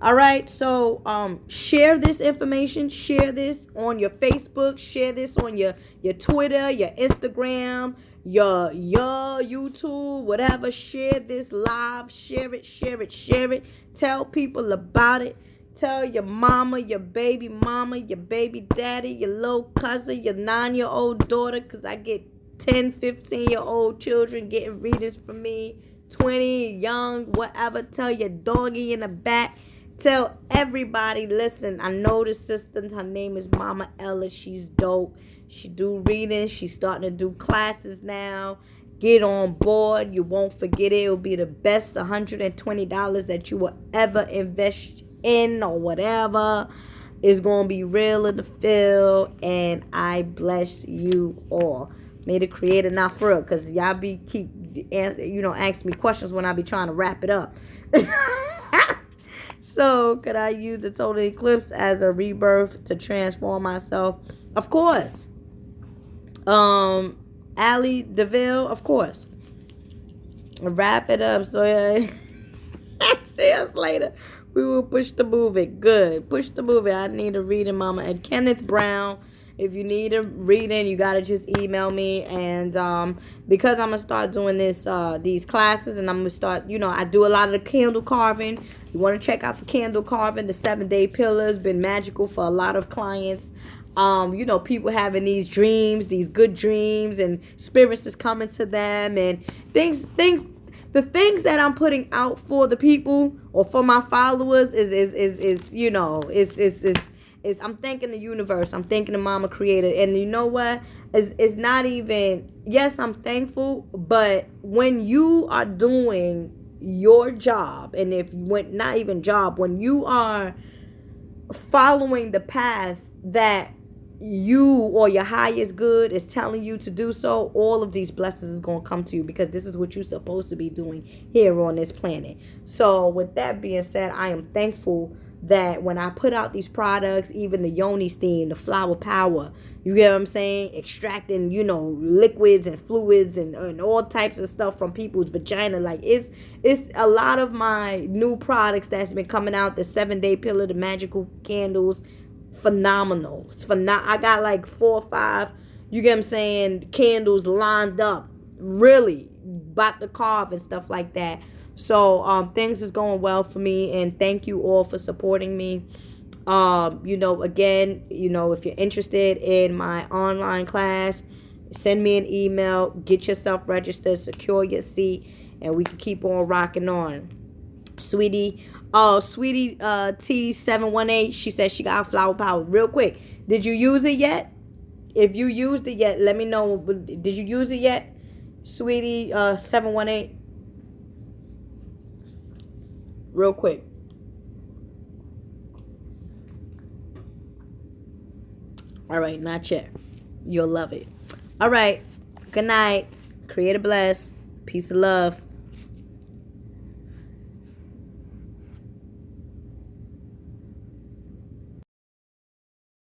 All right, so share this information. Share this on your Facebook. Share this on your Twitter, your Instagram, your YouTube, whatever. Share this live. Share it. Tell people about it. Tell your mama, your baby daddy, your little cousin, your 9-year-old daughter, because I get 10, 15-year-old children getting readings from me. 20, young, whatever. Tell your doggy in the back. Tell everybody, listen, I know the sister, her name is Mama Ella. She's dope. She do readings. She's starting to do classes now. Get on board. You won't forget it. It'll be the best $120 that you will ever invest in or whatever. It's going to be real in the field. And I bless you all. May the Creator, not for real, because y'all keep asking me questions when I be trying to wrap it up. So, could I use the total eclipse as a rebirth to transform myself? Of course. Allie DeVille, of course. Wrap it up. So, see us later. We will push the movie. Good. Push the movie. I need a reading, Mama. And Kenneth Brown, if you need a reading, you got to just email me. And because I'm going to start doing these classes, and I'm going to start, I do a lot of the candle carving. You want to check out the candle carving, the 7-day pillars, been magical for a lot of clients. People having these dreams, these good dreams, and spirits is coming to them, and the things that I'm putting out for the people or for my followers is I'm thanking the universe. I'm thanking the Mama Creator. And you know what? It's not even, yes, I'm thankful, but when you are doing your job, and not even job, when you are following the path that you or your highest good is telling you to do so, all of these blessings is going to come to you, because this is what you're supposed to be doing here on this planet. So with that being said, I am thankful that when I put out these products, even the Yoni steam, the flower power, you get what I'm saying, extracting, liquids and fluids and all types of stuff from people's vagina. Like, it's a lot of my new products that's been coming out. The 7-day pillar, the magical candles, phenomenal. I got like 4 or 5, you get what I'm saying, candles lined up, really about to carve and stuff like that. So things is going well for me, and thank you all for supporting me. Again, if you're interested in my online class, send me an email, get yourself registered, secure your seat, and we can keep on rocking on. Sweetie T718, she said she got flower power. Real quick, did you use it yet? If you used it yet, let me know. Did you use it yet, Sweetie 718? Real quick. All right, not yet. You'll love it. All right, good night. Create a bless. Peace of love.